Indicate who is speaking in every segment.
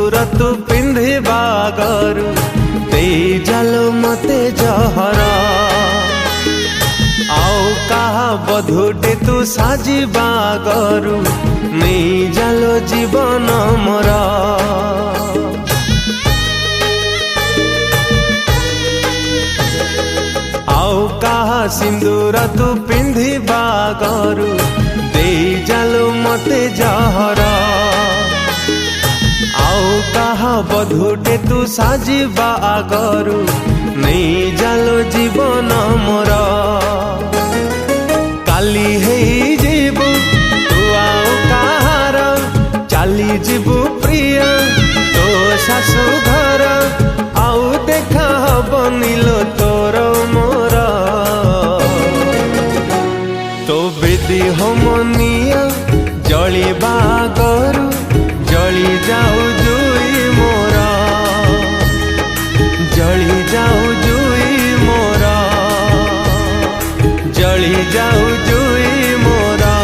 Speaker 1: सिंदूर तू पिंधिबा गरु देई जालो मते जहरा आओ कहा बधुटे तू साजिबा गरु नहीं जालो जीवन मोरा आओ कहा सिंदूर तू पिंधिबा गरु देई जालो मते जहरा आओ कहा बधुटे तू साजिबा गरु नहीं जालो जीवन मोरा काली हेई जीवु तू आओ कहार चाली जीवु प्रिय तो शाशु घर आउ देखा बनिलो तोर मोर तो बेदी होमनिया जलिबा गरु जली जाऊ जुई मोरा जली जाऊ जुई मोरा जली जाऊ जुई मोरा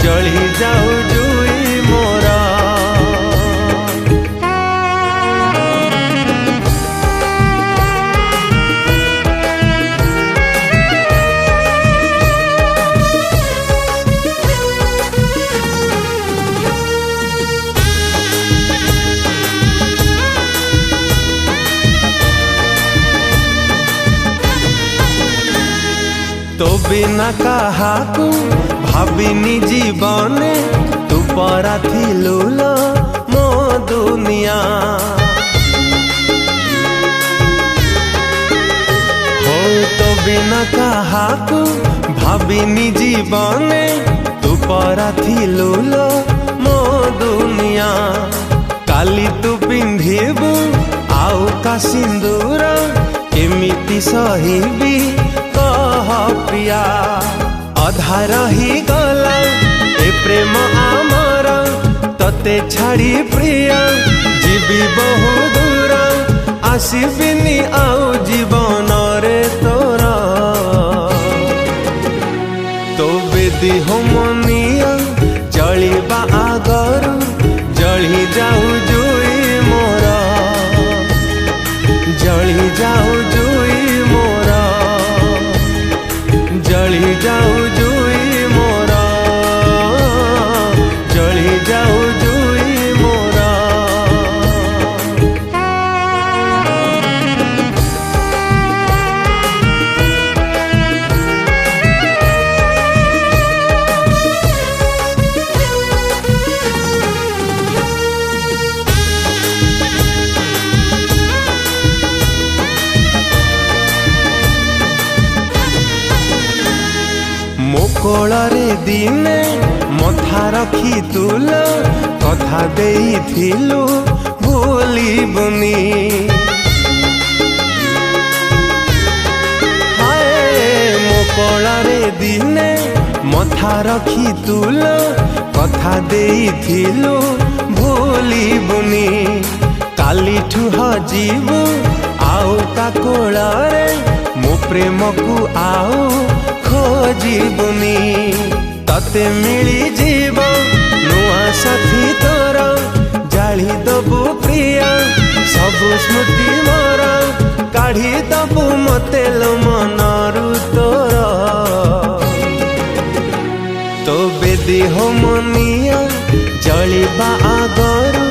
Speaker 1: जली जाऊ जुई मोरा तो बिना कहा को भाविनी जीवन तू परा थिलु लो मो दुनिया हो तो बिना कहा को भाविनी जीवन तू परा थिलु लो मो दुनिया काली तू पिंधिबु आउ का सिंदूर केमिति सहिबी प्रिया अधा रही गला ए प्रेम आमर तते छाड़ी प्रिया जीवी बहु दूर आसबिनी आउ जीवन रे तोरा तो बेदी होमनिया जलिबा आगरु जली जाऊ जुई मोरा जली जाऊ जुई मोरा जली जाऊ जुई मोरा जली जाऊ जुई मोरा कोଳରେ दिने मथा रखी तुल कथा देइथिलु भूलिबुनी हाय मो कोଳରେ दिने मथा रखी तुल कथा देइथिलु भूलिबुनी कालीठु हजिबु आउ का कोଳରେ मो प्रेम को आउ खोजिबुनी तते मिली जीव नुआ साथी तोर जाली दबु प्रिया सबु स्मृति मोर काढ़ी दबु मते लो मनरु तोर तो बेदी होमनिया जलिबा आगरु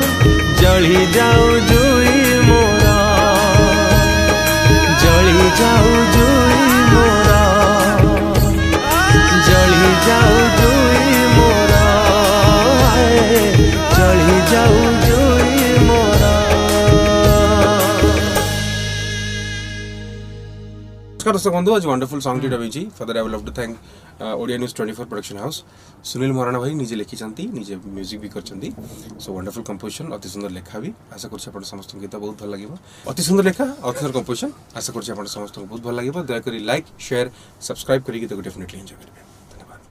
Speaker 1: जली जाऊ जुई मोरा जली जाऊ जुई मोरा जली जाऊ जुई मोरा जली जाऊ जुई मोरा।
Speaker 2: नमस्कार दर्शक बंधु आज वंडरफुल सॉन्ग टी रही for that I would love to thank Odia news 24 production house Sunil Maharana भाई निजे लिखिंट निजे म्यूजिक भी करछंती सो वंडरफुल कंपोजिशन अति सुंदर लेखा भी आशा करछि आपण समस्त गीत बहुत भल लागिबो अति सुंदर लेखा अति सुंदर कंपोजिशन आशा करछि आपण समस्त बहुत भल लागिबो दया करी लाइक शेयर सब्सक्राइब करी गीत को डेफिनेटली एंजॉय करिबे।